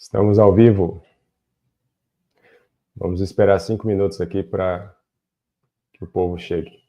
Estamos ao vivo. Vamos esperar 5 minutos aqui para que o povo chegue.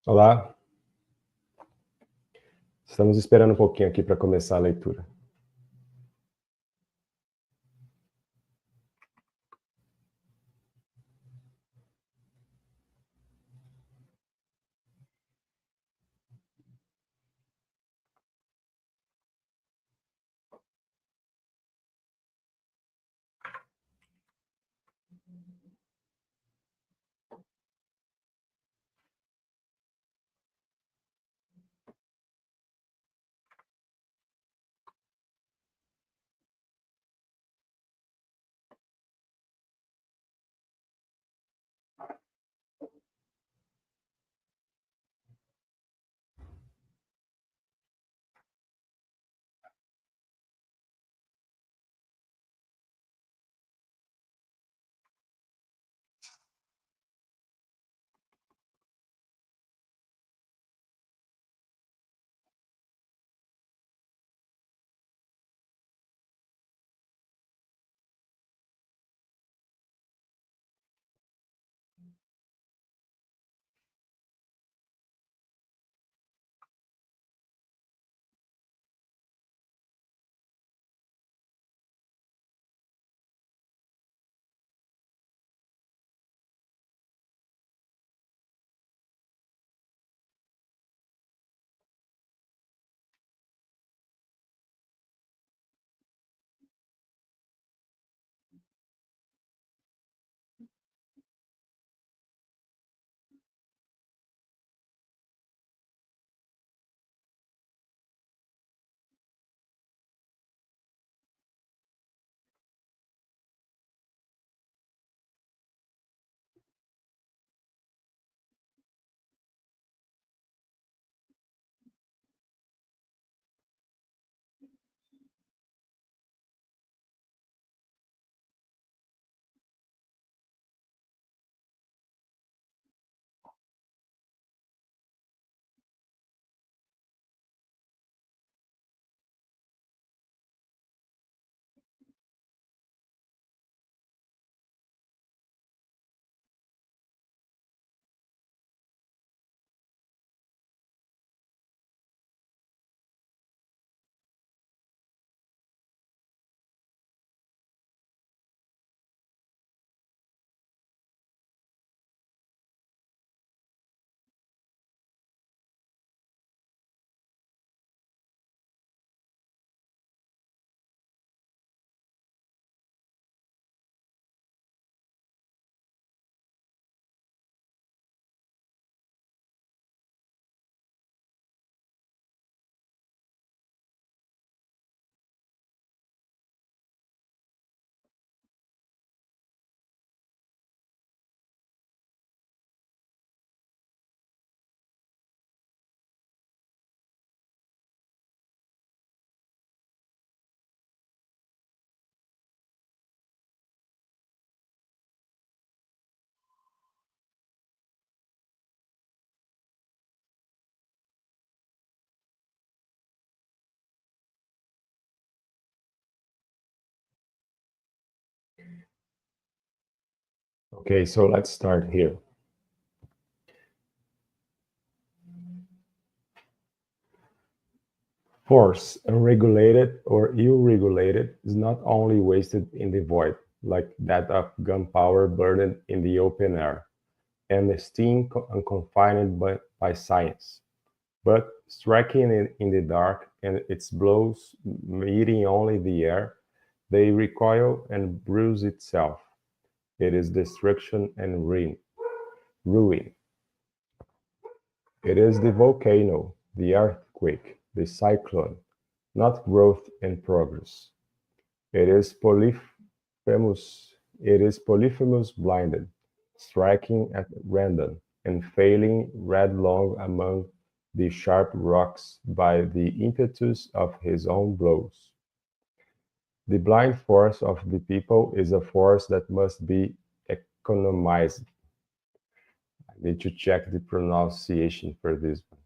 Olá. Estamos esperando um pouquinho aqui para começar a leitura. Okay, so let's start here. Force, unregulated or ill-regulated, is not only wasted in the void, like that of gunpowder burned in the open air, and the steam unconfined by science, but striking it in the dark, and its blows meeting only the air, they recoil and bruise itself. It is destruction and ruin. It is the volcano, the earthquake, the cyclone, not growth and progress. It is Polyphemus blinded, striking at random, and failing headlong among the sharp rocks by the impetus of his own blows. The blind force of the people is a force that must be economized. I need to check the pronunciation for this one.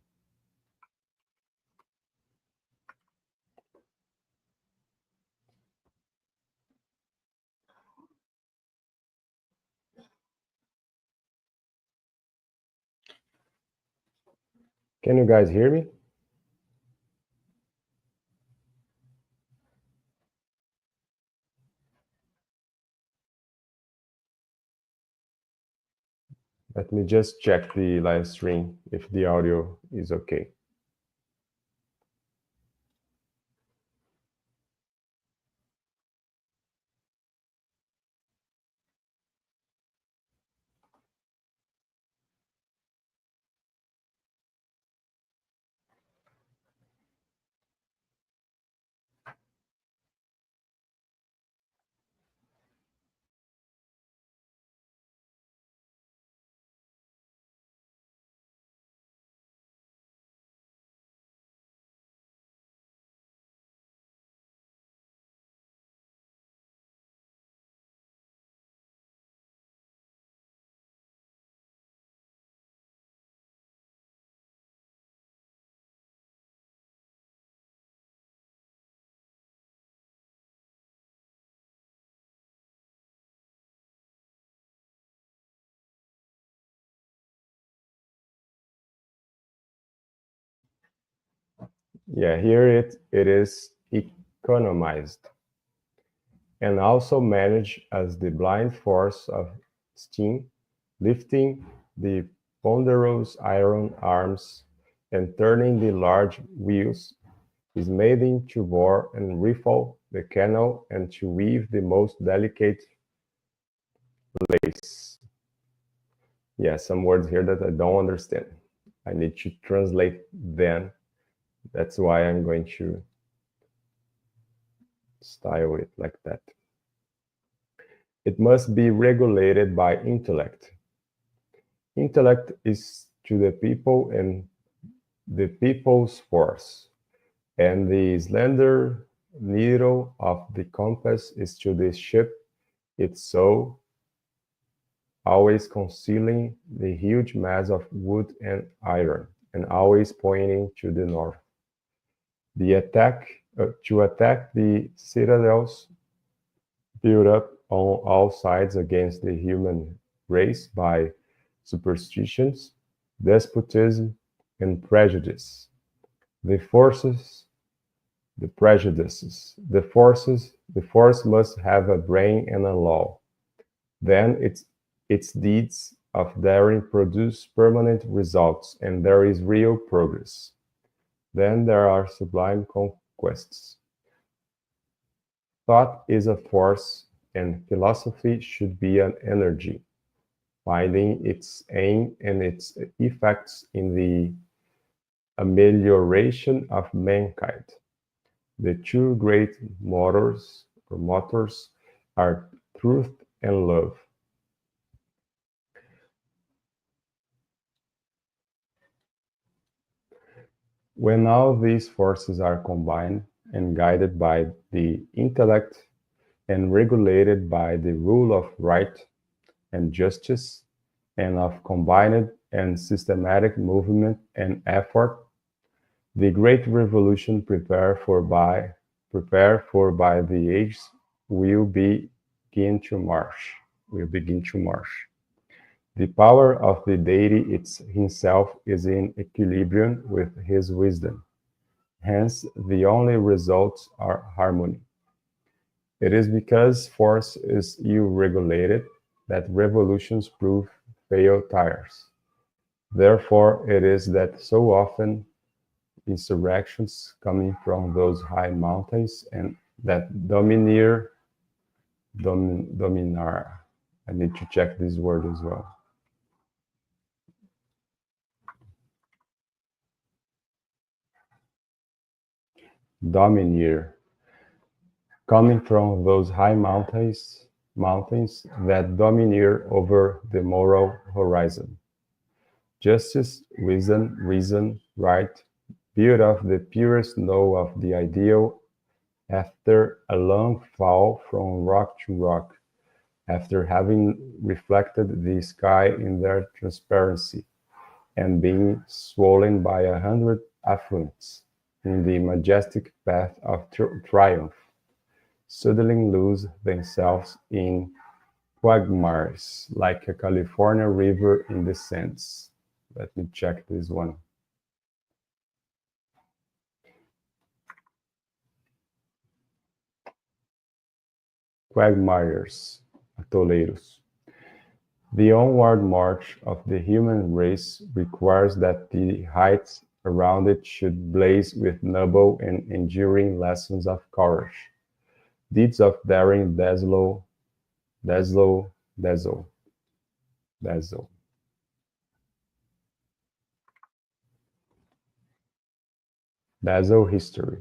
Can you guys hear me? Let me just check the live stream if the audio is okay. Yeah, here it is economized and also managed as the blind force of steam, lifting the ponderous iron arms and turning the large wheels, is made to bore and riffle the canal and to weave the most delicate lace. Yeah, some words here that I don't understand. I need to translate them. That's why I'm going to style it like that. It must be regulated by intellect. Intellect is to the people and the people's force, and the slender needle of the compass is to the ship its soul, always concealing the huge mass of wood and iron, and always pointing to the north. To attack the citadels built up on all sides against the human race by superstitions, despotism, and prejudice. The forces, the prejudices, the force must have a brain and a law. Then its deeds of daring produce permanent results, and there is real progress. Then there are sublime conquests. Thought is a force, and philosophy should be an energy, finding its aim and its effects in the amelioration of mankind. The two great motors are truth and love. When all these forces are combined and guided by the intellect and regulated by the rule of right and justice and of combined and systematic movement and effort, the great revolution prepared for by the ages will begin to march. will begin to march. The power of the deity himself is in equilibrium with his wisdom. Hence, the only results are harmony. It is because force is ill-regulated that revolutions prove fail tires. Therefore, it is that so often insurrections coming from those high mountains and that dominar. I need to check this word as well. Domineer, coming from those high mountains that domineer over the moral horizon. Justice, wisdom, reason, right, build of the purest snow of the ideal after a long fall from rock to rock, after having reflected the sky in their transparency, and being swollen by 100 affluents in the majestic path of triumph, suddenly lose themselves in quagmires like a California river in the sands. Let me check this one. Quagmires, atoleiros. The onward march of the human race requires that the heights around it should blaze with noble and enduring lessons of courage, deeds of daring dazzle history,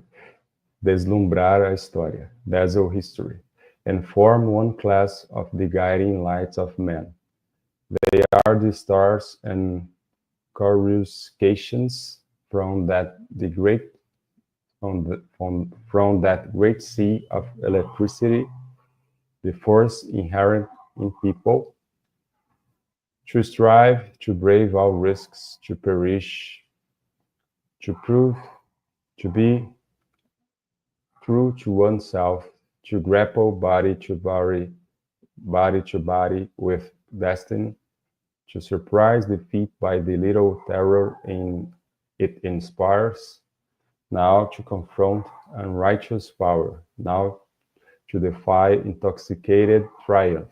deslumbrar a história, dazzle history, and form one class of the guiding lights of men. They are the stars and coruscations from that great sea of electricity, the force inherent in people, to strive, to brave all risks, to perish, to prove, to be true to oneself, to grapple body to body with destiny, to surprise defeat by the little terror it inspires, now to confront unrighteous power, now to defy intoxicated triumph.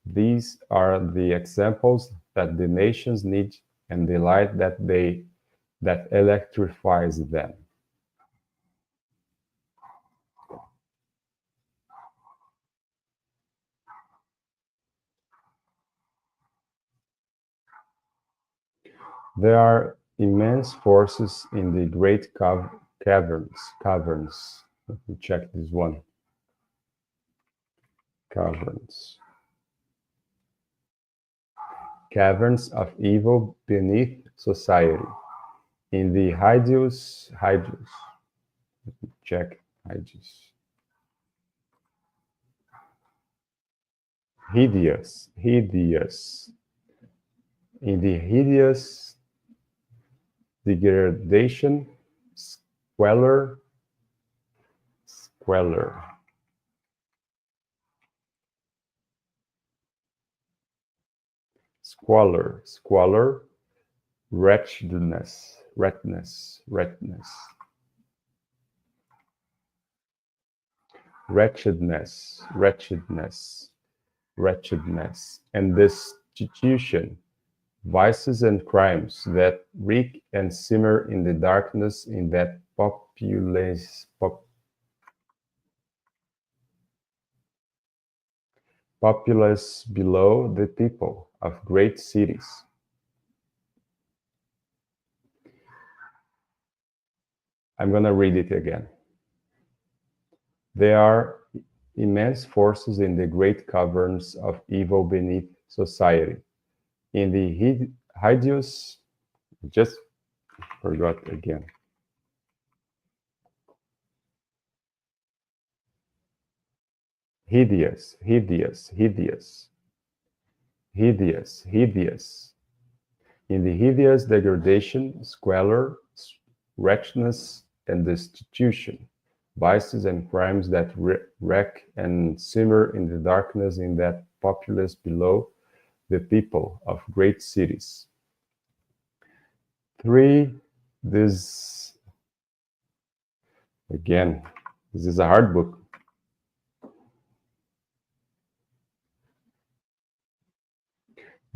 These are the examples that the nations need and the light that electrifies them. There are immense forces in the great caverns. Let me check this one. Caverns of evil beneath society. In the hideous. Let me check hideous. In the hideous degradation, squalor, wretchedness, and destitution, vices and crimes that reek and simmer in the darkness in that populace below the people of great cities. I'm going to read it again. There are immense forces in the great caverns of evil beneath society. In the hideous, just forgot again. Hideous. In the hideous degradation, squalor, wretchedness, and destitution, vices and crimes that wreck and simmer in the darkness in that populace below the people of great cities. 3. This is a hard book.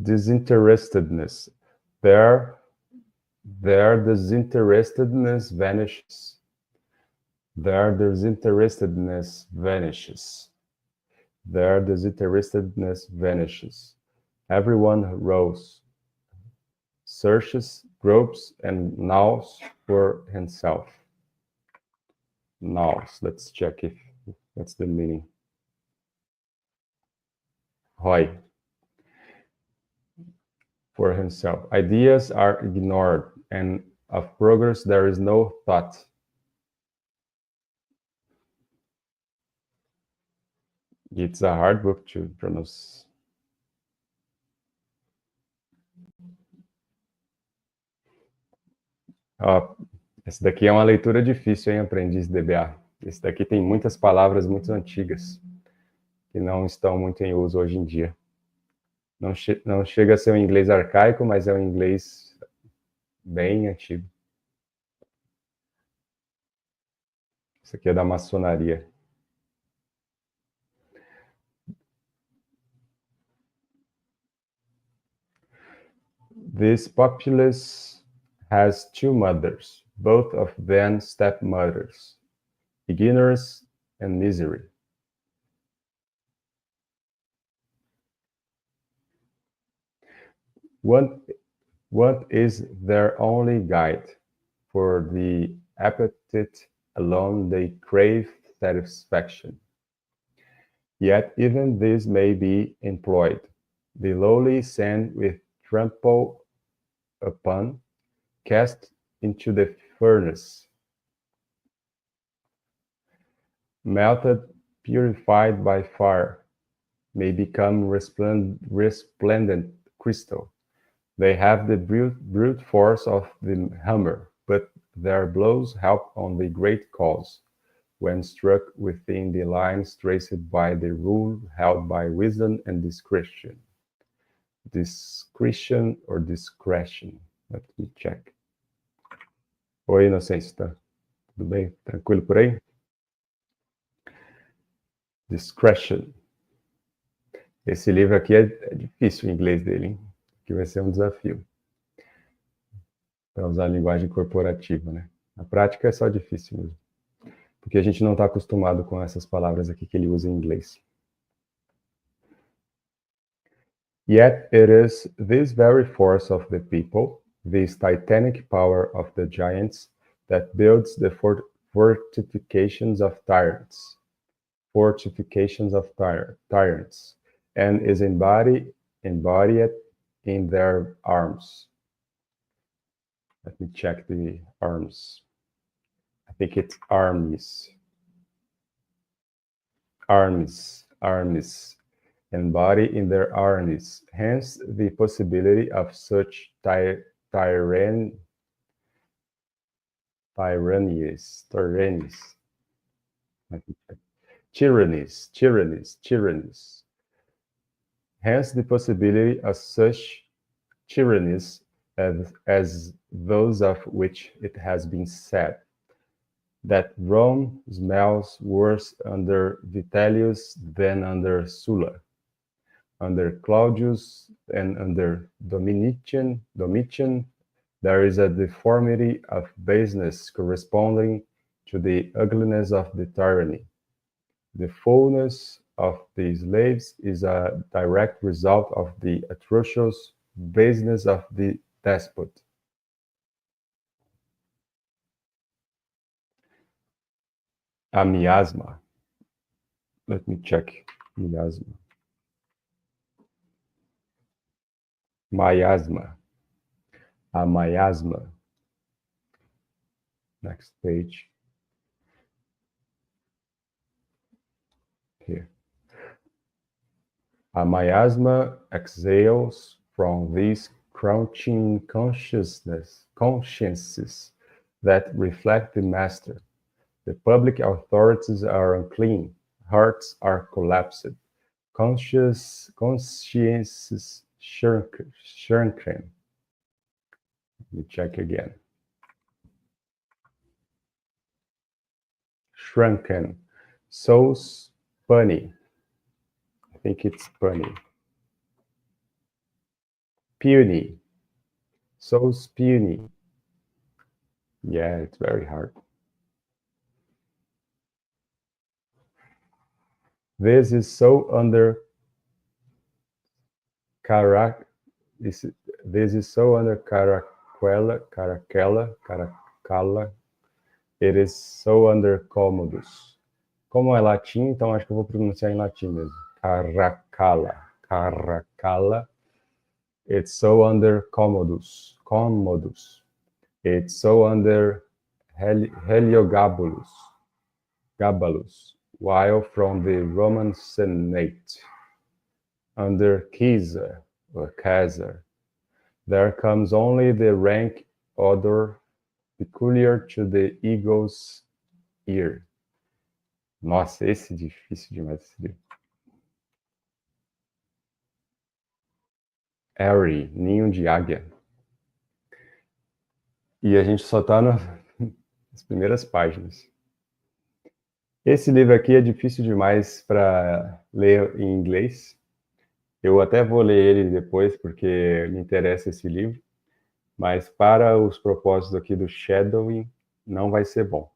Disinterestedness. Their disinterestedness vanishes. Their disinterestedness vanishes. Their disinterestedness vanishes. Everyone rose, searches, gropes, and gnaws for himself. Gnaws. Let's check if that's the meaning. Roy. For himself. Ideas are ignored, and of progress there is no thought. It's a hard book to pronounce. Esse daqui é uma leitura difícil, hein, aprendiz DBA. Esse daqui tem muitas palavras muito antigas que não estão muito em uso hoje em dia. Não chega a ser um inglês arcaico, mas é um inglês bem antigo. Isso aqui é da maçonaria. This populace has 2 mothers, both of them stepmothers, ignorance and misery. What is their only guide? For the appetite alone they crave satisfaction. Yet even this may be employed. The lowly sand with trample upon, cast into the furnace, melted, purified by fire, may become resplendent crystal. They have the brute force of the hammer, but their blows help on the great cause, when struck within the lines traced by the rule held by wisdom and discretion. Discretion or discretion? Let me check. Oi, Inocêncio, tá? Tudo bem? Tranquilo por aí? Discretion. Esse livro aqui é difícil o inglês dele, hein? Que vai ser um desafio para usar a linguagem corporativa, né? A prática é só difícil mesmo, porque a gente não está acostumado com essas palavras aqui que ele usa em inglês. Yet it is this very force of the people, this titanic power of the giants, that builds the fortifications of tyrants, and is embodied in their arms. Let me check the arms. I think it's armies. Embodied in their armies. Hence the possibility of such tyrannies. Hence the possibility of such tyrannies as those of which it has been said, that Rome smells worse under Vitellius than under Sulla, under Claudius and under Domitian. There is a deformity of baseness corresponding to the ugliness of the tyranny. The fullness of the slaves is a direct result of the atrocious baseness of the despot. A miasma. Let me check. Miasma. A miasma. Next page. Here. A miasma exhales from these crouching consciences that reflect the master. The public authorities are unclean. Hearts are collapsed. Consciences shrunken. Let me check again. Shrunken. Souls puny. I think it's puny. Puny. Souls puny. Yeah, it's very hard. This is so under this is so under caracalla. It is so under commodus. Como é latim, então acho que eu vou pronunciar em latim mesmo. Caracalla. It's so under commodus. It's so under Heliogabalus. While from the Roman Senate, under Caesar, there comes only the rank odor peculiar to the eagle's ear. Nossa, esse é difícil demais esse livro. Airy, ninho de águia. E a gente só está nas primeiras páginas. Esse livro aqui é difícil demais para ler em inglês. Eu até vou ler ele depois, porque me interessa esse livro. Mas para os propósitos aqui do shadowing, não vai ser bom.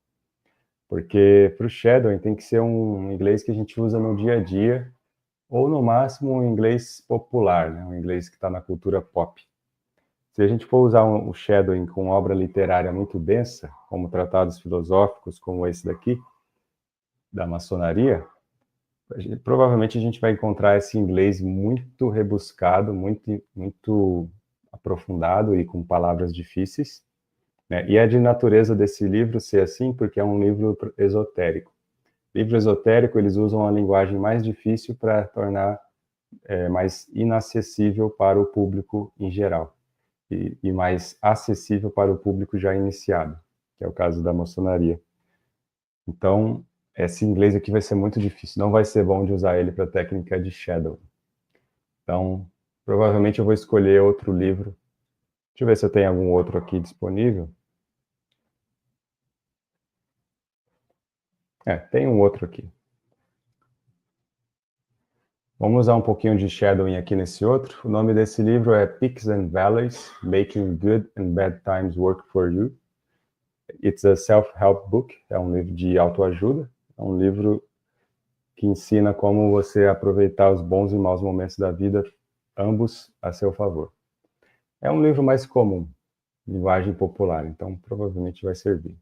Porque para o shadowing tem que ser um inglês que a gente usa no dia a dia, ou no máximo um inglês popular, né? Um inglês que está na cultura pop. Se a gente for usar o shadowing com obra literária muito densa, como tratados filosóficos, como esse daqui, da maçonaria, provavelmente a gente vai encontrar esse inglês muito rebuscado, muito aprofundado e com palavras difíceis, né? E é de natureza desse livro ser assim, porque é um livro esotérico. Livro esotérico, eles usam a linguagem mais difícil para tornar mais inacessível para o público em geral, e mais acessível para o público já iniciado, que é o caso da maçonaria. Então, esse inglês aqui vai ser muito difícil, não vai ser bom de usar ele para técnica de shadow. Então, provavelmente eu vou escolher outro livro. Deixa eu ver se eu tenho algum outro aqui disponível. Tem um outro aqui. Vamos usar um pouquinho de shadowing aqui nesse outro. O nome desse livro é Peaks and Valleys, Making Good and Bad Times Work for You. It's a self-help book, é um livro de autoajuda. É um livro que ensina como você aproveitar os bons e maus momentos da vida, ambos a seu favor. É um livro mais comum, linguagem popular, então provavelmente vai servir.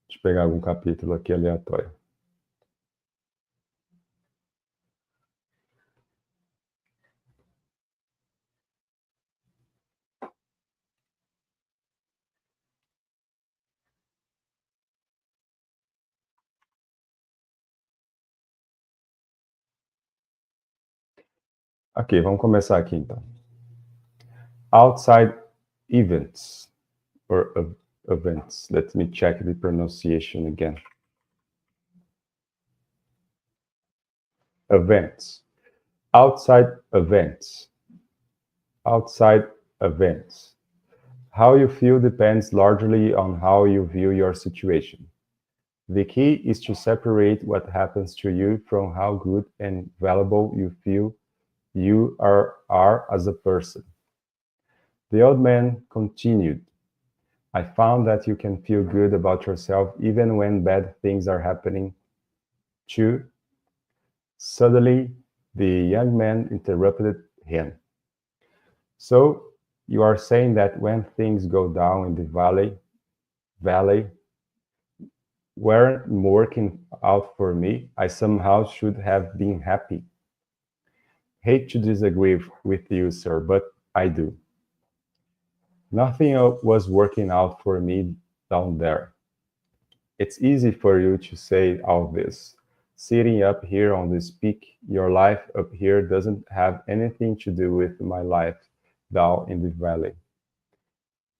Deixa eu pegar algum capítulo aqui aleatório. Ok, vamos começar aqui então. Outside events, or events. Let me check the pronunciation again. Events. Outside events. Outside events. How you feel depends largely on how you view your situation. The key is to separate what happens to you from how good and valuable you feel you are as a person. The old man continued, I found that you can feel good about yourself even when bad things are happening too. Suddenly, the young man interrupted him. So, you are saying that when things go down in the valley weren't working out for me, I somehow should have been happy. Hate to disagree with you, sir, but I do. Nothing was working out for me down there. It's easy for you to say all this. Sitting up here on this peak, your life up here doesn't have anything to do with my life down in the valley.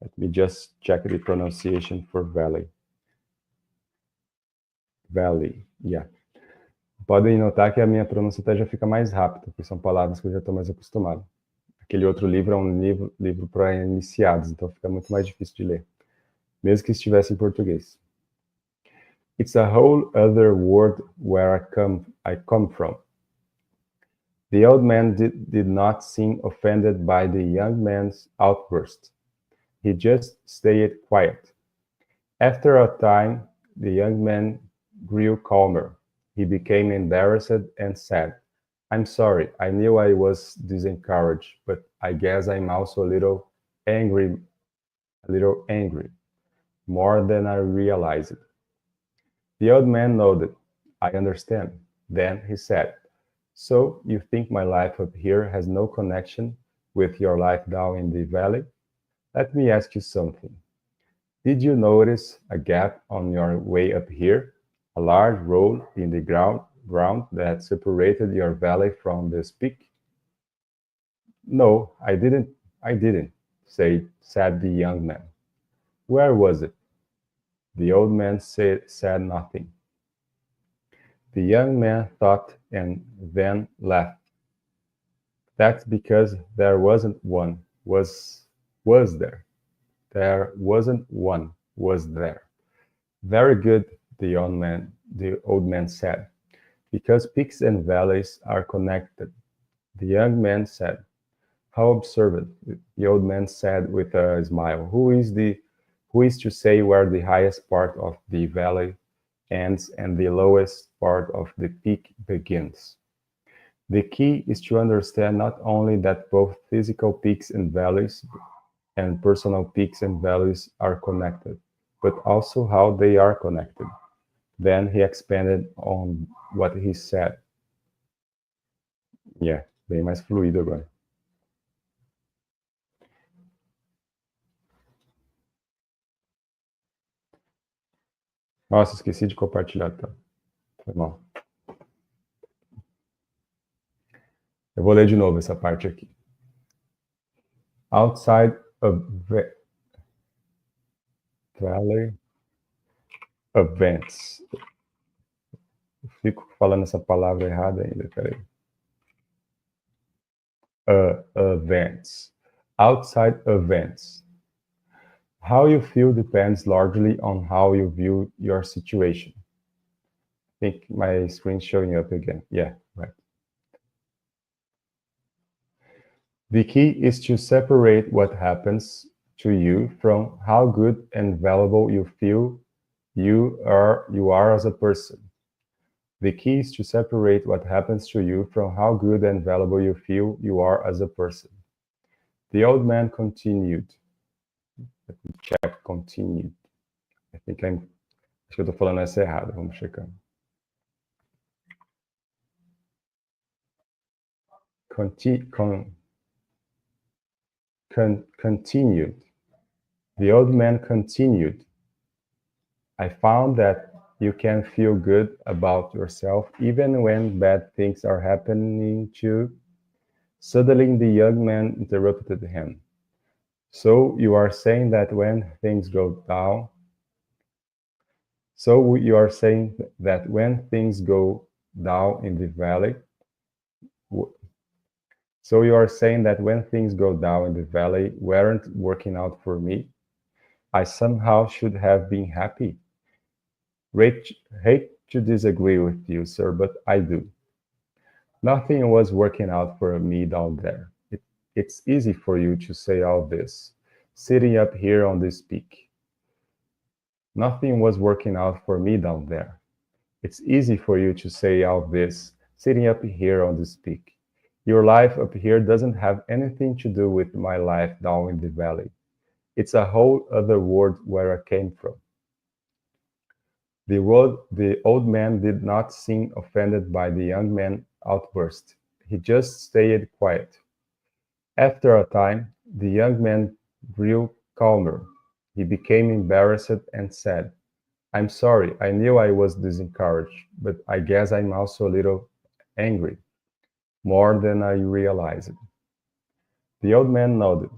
Let me just check the pronunciation for valley. Valley, yeah. Podem notar que a minha pronúncia até já fica mais rápida, porque são palavras que eu já estou mais acostumado. Aquele outro livro é um livro para iniciados, então fica muito mais difícil de ler, mesmo que estivesse em português. It's a whole other world where I come from. The old man did not seem offended by the young man's outburst. He just stayed quiet. After a time, the young man grew calmer. He became embarrassed and said, I'm sorry, I knew I was disencouraged, but I guess I'm also a little angry, more than I realized. The old man nodded. I understand. Then he said, so you think my life up here has no connection with your life down in the valley? Let me ask you something. Did you notice a gap on your way up here? A large roll in the ground that separated your valley from this peak? No, I didn't, said the young man. Where was it? The old man said nothing. The young man thought and then laughed. That's because there wasn't one, was there? There wasn't one, was there? Very good, the old man said, because peaks and valleys are connected. The young man said, how observant, the old man said with a smile. Who is to say where the highest part of the valley ends and the lowest part of the peak begins? The key is to understand not only that both physical peaks and valleys and personal peaks and valleys are connected, but also how they are connected. Then he expanded on what he said. Yeah, bem mais fluido agora. Nossa, esqueci de compartilhar, tá? Foi mal. Eu vou ler de novo essa parte aqui. Outside of valley events. Eu fico falando essa palavra errada ainda, peraí. Events. Outside events. How you feel depends largely on how you view your situation. I think my screen's showing up again. Yeah, right. The key is to separate what happens to you from how good and valuable you feel you are as a person. The key is to separate what happens to you from how good and valuable you feel you are as a person. The old man continued. Let me check, continued. Acho que eu tô falando essa errada, vamos checar. Continued. The old man continued. I found that you can feel good about yourself even when bad things are happening to you. Suddenly the young man interrupted him. So you are saying that when things go down, in the valley, weren't working out for me, I somehow should have been happy. Hate to disagree with you, sir, but I do. Nothing was working out for me down there. It's easy for you to say all this, sitting up here on this peak. Nothing was working out for me down there. It's easy for you to say all this, sitting up here on this peak. Your life up here doesn't have anything to do with my life down in the valley. It's a whole other world where I came from. The old man did not seem offended by the young man's outburst. He just stayed quiet. After a time, the young man grew calmer. He became embarrassed and said, I'm sorry, I knew I was disencouraged, but I guess I'm also a little angry, more than I realized. The old man nodded.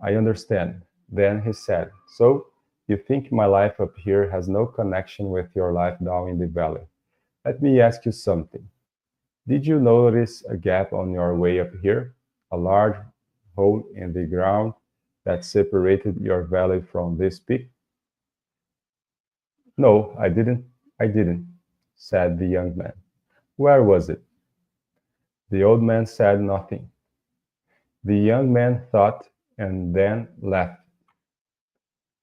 I understand. Then he said, so You think my life up here has no connection with your life down in the valley. Let me ask you something. Did you notice a gap on your way up here? A large hole in the ground that separated your valley from this peak? No, I didn't, said the young man. Where was it? The old man said nothing. The young man thought and then laughed.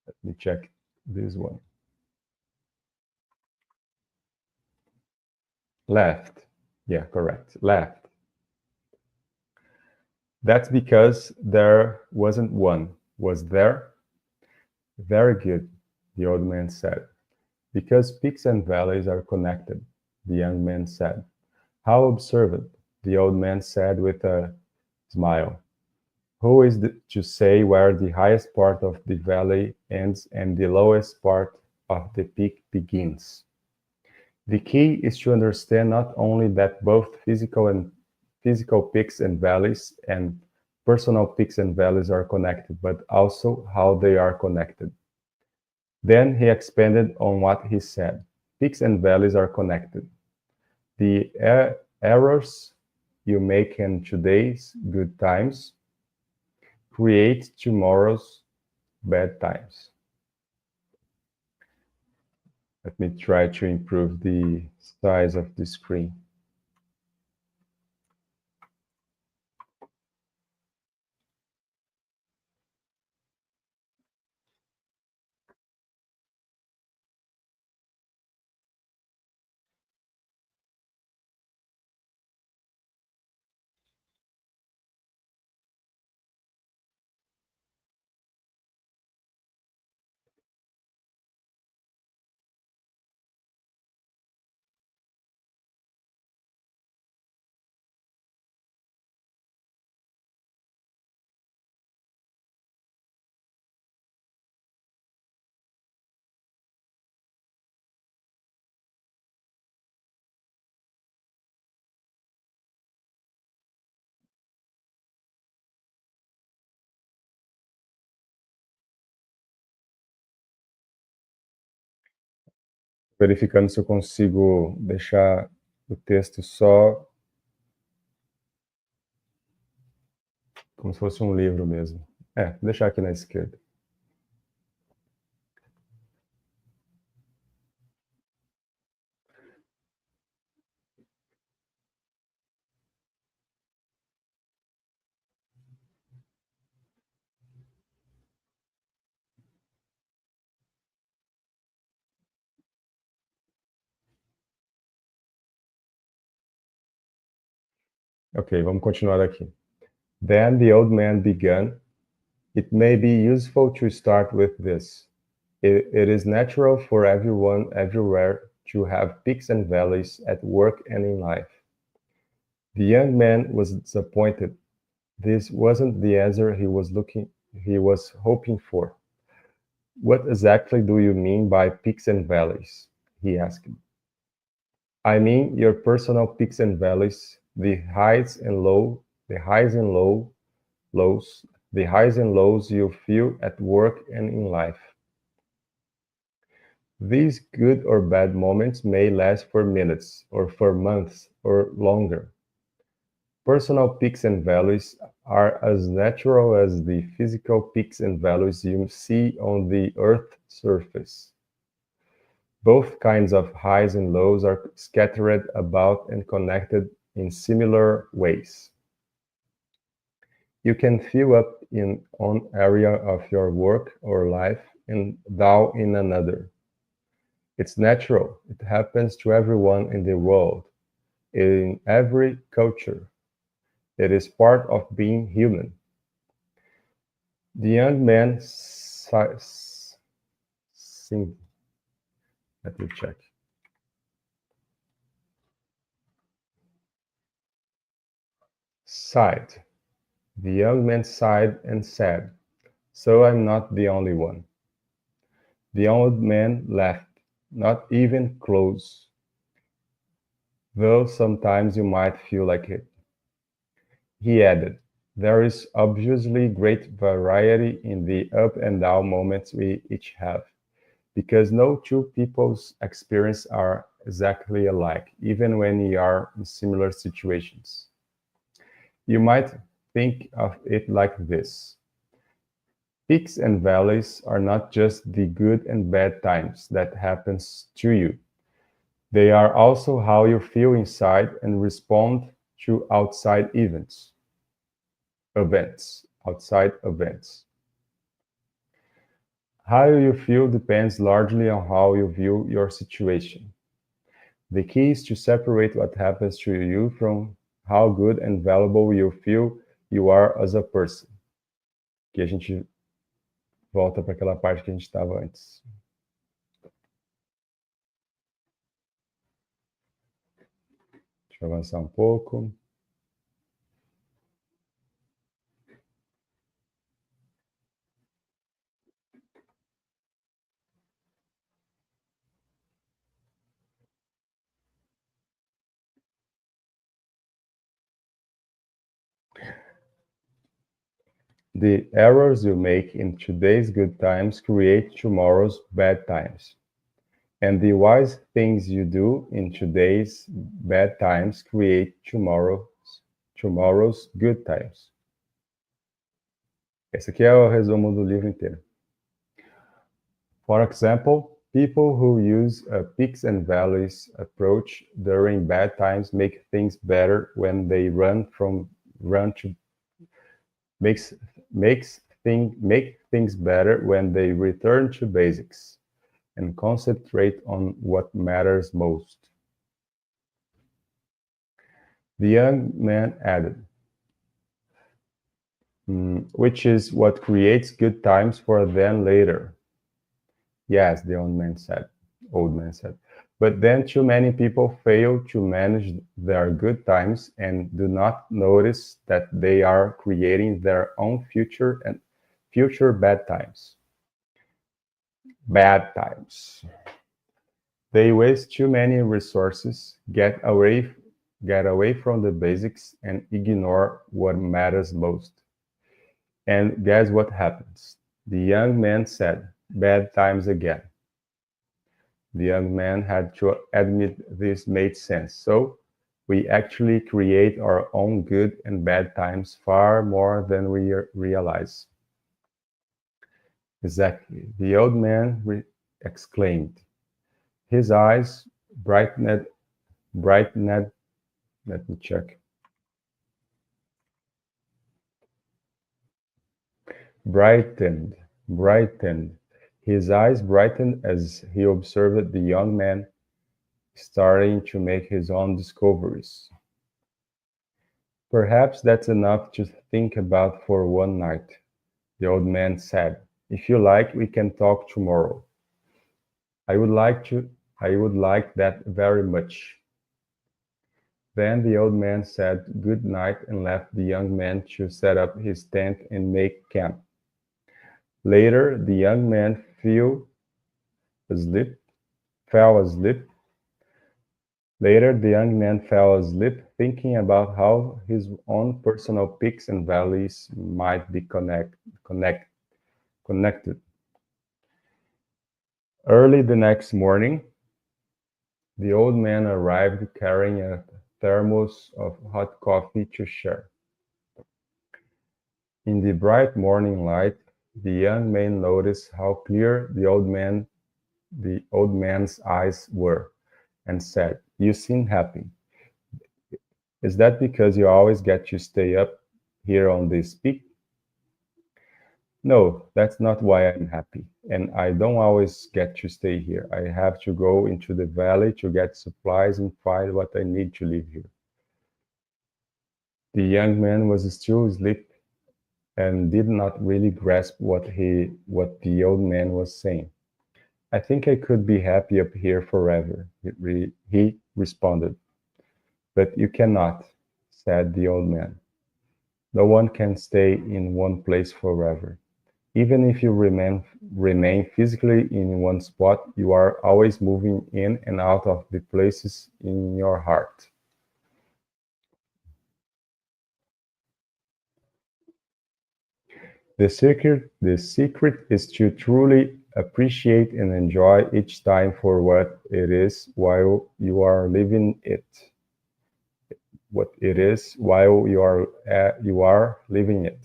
Let me check this one. Laughed. Yeah, correct. Laughed. That's because there wasn't one, was there? Very good, the old man said. Because peaks and valleys are connected, the young man said. How observant, the old man said with a smile. Who is to say where the highest part of the valley ends and the lowest part of the peak begins? The key is to understand not only that both physical peaks and valleys and personal peaks and valleys are connected, but also how they are connected. Then he expanded on what he said. Peaks and valleys are connected. The errors you make in today's good times create tomorrow's bad times. Let me try to improve the size of the screen. Verificando se eu consigo deixar o texto só como se fosse um livro mesmo. Vou deixar aqui na esquerda. Ok, vamos continuar aqui. Then the old man began. It may be useful to start with this. It is natural for everyone everywhere to have peaks and valleys at work and in life. The young man was disappointed. This wasn't the answer he was hoping for. What exactly do you mean by peaks and valleys? He asked. I mean your personal peaks and valleys, the highs and lows, the highs and lows you feel at work and in life. These good or bad moments may last for minutes, or for months, or longer. Personal peaks and valleys are as natural as the physical peaks and valleys you see on the Earth's surface. Both kinds of highs and lows are scattered about and connected in similar ways. You can feel up in one area of your work or life and down in another. It's natural. It happens to everyone in the world, in every culture. It is part of being human. The young man sighed. Let me check. Sighed. The young man sighed and said, So I'm not the only one. The old man laughed. Not even close, though sometimes you might feel like it. He added, There is obviously great variety in the up and down moments we each have. because no two people's experiences are exactly alike, even when you are in similar situations. You might think of it like this. Peaks and valleys are not just the good and bad times that happens to you. They are also how you feel inside and respond to outside outside events. How you feel depends largely on how you view your situation. The key is to separate what happens to you from how good and valuable you feel you are as a person. Que a gente volta para aquela parte que a gente estava antes. Deixa eu avançar um pouco. The errors you make in today's good times create tomorrow's bad times. And the wise things you do in today's bad times create tomorrow's good times. Esse aqui é o resumo do livro inteiro. For example, people who use a peaks and valleys approach during bad times make things better when they make things better when they return to basics and concentrate on what matters most. The young man added, which is what creates good times for them later. Yes, the old man said. But then too many people fail to manage their good times and do not notice that they are creating their own future bad times. Bad times. They waste too many resources, get away from the basics, and ignore what matters most. And guess what happens? The young man said, "Bad times again." The young man had to admit this made sense. So we actually create our own good and bad times far more than we realize. Exactly, the old man exclaimed. His eyes brightened. Let me check. Brightened. His eyes brightened as he observed the young man starting to make his own discoveries. Perhaps that's enough to think about for one night, the old man said. If you like, we can talk tomorrow. I would like that very much. Then the old man said good night and left the young man to set up his tent and make camp. Later, the young man fell asleep. Later, the young man fell asleep, thinking about how his own personal peaks and valleys might be connected. Early the next morning, the old man arrived carrying a thermos of hot coffee to share. In the bright morning light, the young man noticed how clear the old man's eyes were, and said, "You seem happy. Is that because you always get to stay up here on this peak?" "No, that's not why I'm happy. And I don't always get to stay here. I have to go into the valley to get supplies and find what I need to live here." The young man was still asleep and did not really grasp what the old man was saying. "I think I could be happy up here forever," he responded. "But you cannot," said the old man. "No one can stay in one place forever. Even if you remain physically in one spot, you are always moving in and out of the places in your heart." The secret is to truly appreciate and enjoy each time for what it is while you are living it. What it is while you are living it.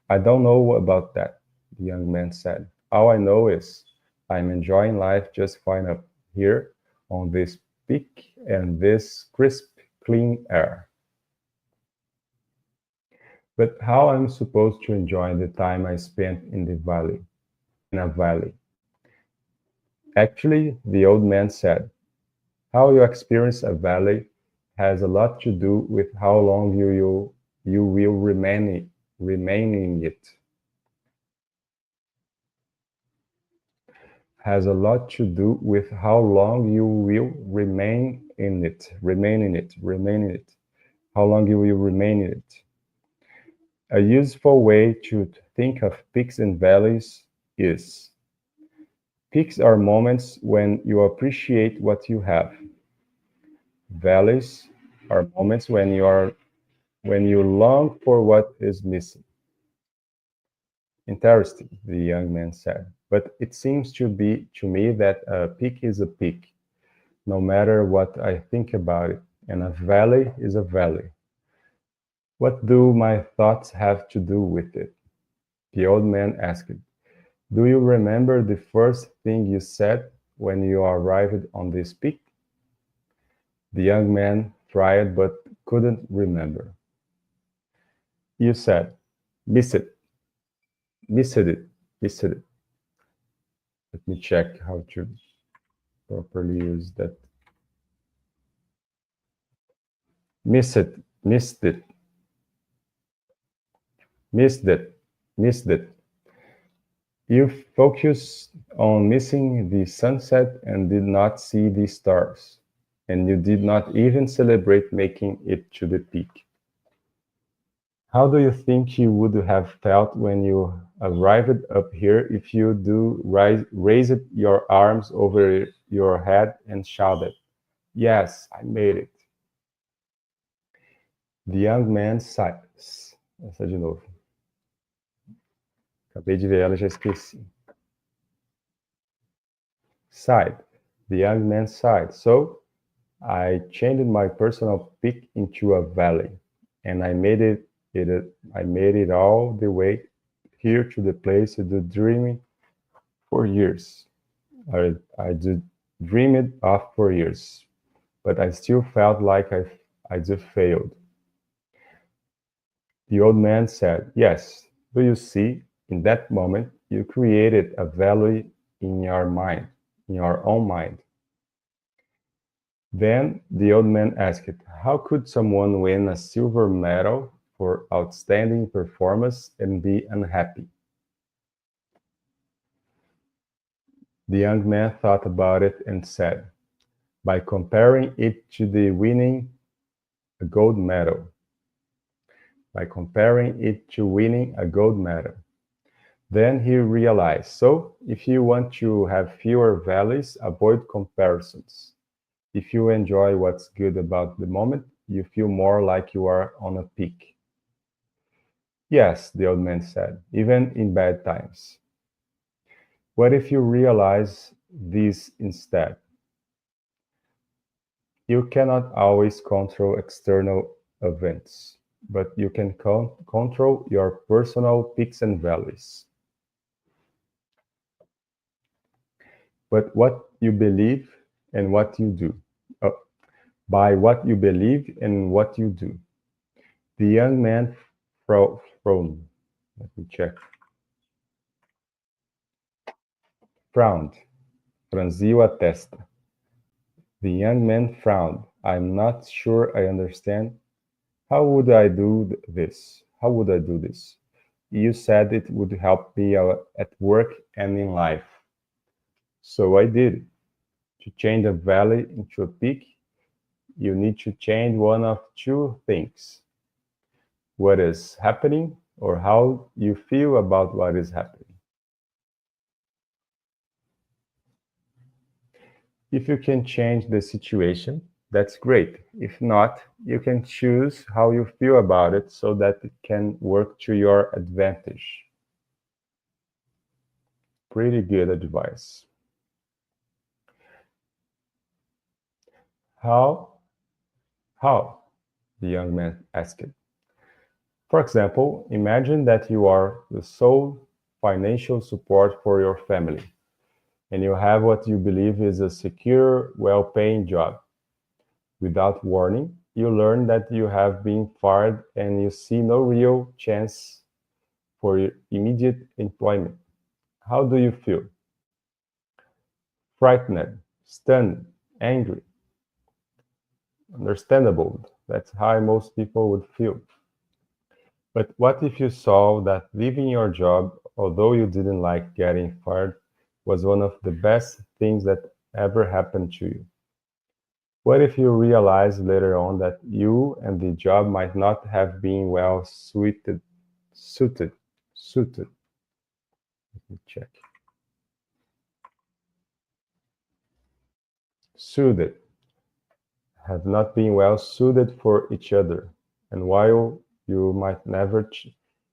I don't know about that, the young man said. All I know is I'm enjoying life just fine up here on this peak and this crisp, clean air. But how am I supposed to enjoy the time I spent in a valley? Actually, the old man said, how you experience a valley has a lot to do with how long you will remain in it. Has a lot to do with how long you will remain in it, how long you will remain in it. A useful way to think of peaks and valleys is peaks are moments when you appreciate what you have. Valleys are moments when you long for what is missing. Interesting, the young man said. But it seems to me that a peak is a peak, no matter what I think about it, and a valley is a valley. What do my thoughts have to do with it? The old man asked. Do you remember the first thing you said when you arrived on this peak? The young man tried but couldn't remember. You said, miss it, missed it, missed it. Let me check how to properly use that. Miss it, missed it, missed it, missed it. You focused on missing the sunset and did not see the stars, and you did not even celebrate making it to the peak. How do you think you would have felt when you arrived up here if you raised your arms over your head and shouted, yes, I made it? The young man sighed. Essa de novo. Acabei de ver ela, já esqueci. Sighed. The young man sighed. So I changed my personal peak into a valley, and I made it all the way here to the place of the dreaming for years. I did dream it of for years, but I still felt like I just failed. The old man said, yes, do you see, in that moment, you created a valley in your mind, in your own mind. Then the old man asked, how could someone win a silver medal for outstanding performance and be unhappy? The young man thought about it and said, by comparing it to the winning a gold medal. By comparing it to winning a gold medal. Then he realized, so if you want to have fewer valleys, avoid comparisons. If you enjoy what's good about the moment, you feel more like you are on a peak. Yes, the old man said, even in bad times. What if you realize this instead? You cannot always control external events, but you can control your personal peaks and valleys. But what you believe and what you do. By what you believe and what you do. The young man frowned. Let me check. Frowned. Franziu a testa. The young man frowned. I'm not sure I understand. How would I do this? How would I do this? You said it would help me at work and in life. So I did. To change a valley into a peak, you need to change one of two things. What is happening or how you feel about what is happening. If you can change the situation, that's great. If not, you can choose how you feel about it so that it can work to your advantage. Pretty good advice. How? How? The young man asked. For example, imagine that you are the sole financial support for your family, and you have what you believe is a secure, well-paying job. Without warning, you learn that you have been fired and you see no real chance for immediate employment. How do you feel? Frightened, stunned, angry. Understandable. That's how most people would feel. But what if you saw that leaving your job, although you didn't like getting fired, was one of the best things that ever happened to you? What if you realized later on that you and the job might not have been well suited? Let me check. Suited. Have not been well suited for each other. And while you might never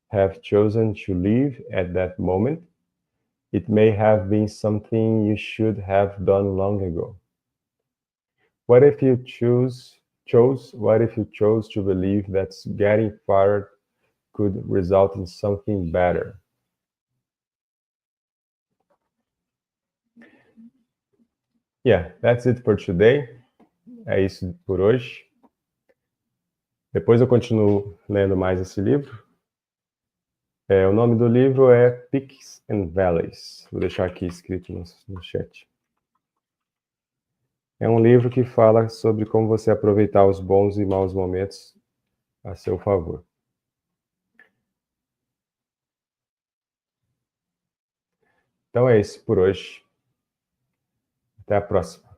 have chosen to leave at that moment, it may have been something you should have done long ago. What if you chose to believe that getting fired could result in something better? Yeah, that's it for today. É isso por hoje. Depois eu continuo lendo mais esse livro. O nome do livro é Peaks and Valleys. Vou deixar aqui escrito no chat. É um livro que fala sobre como você aproveitar os bons e maus momentos a seu favor. Então é isso por hoje. Até a próxima.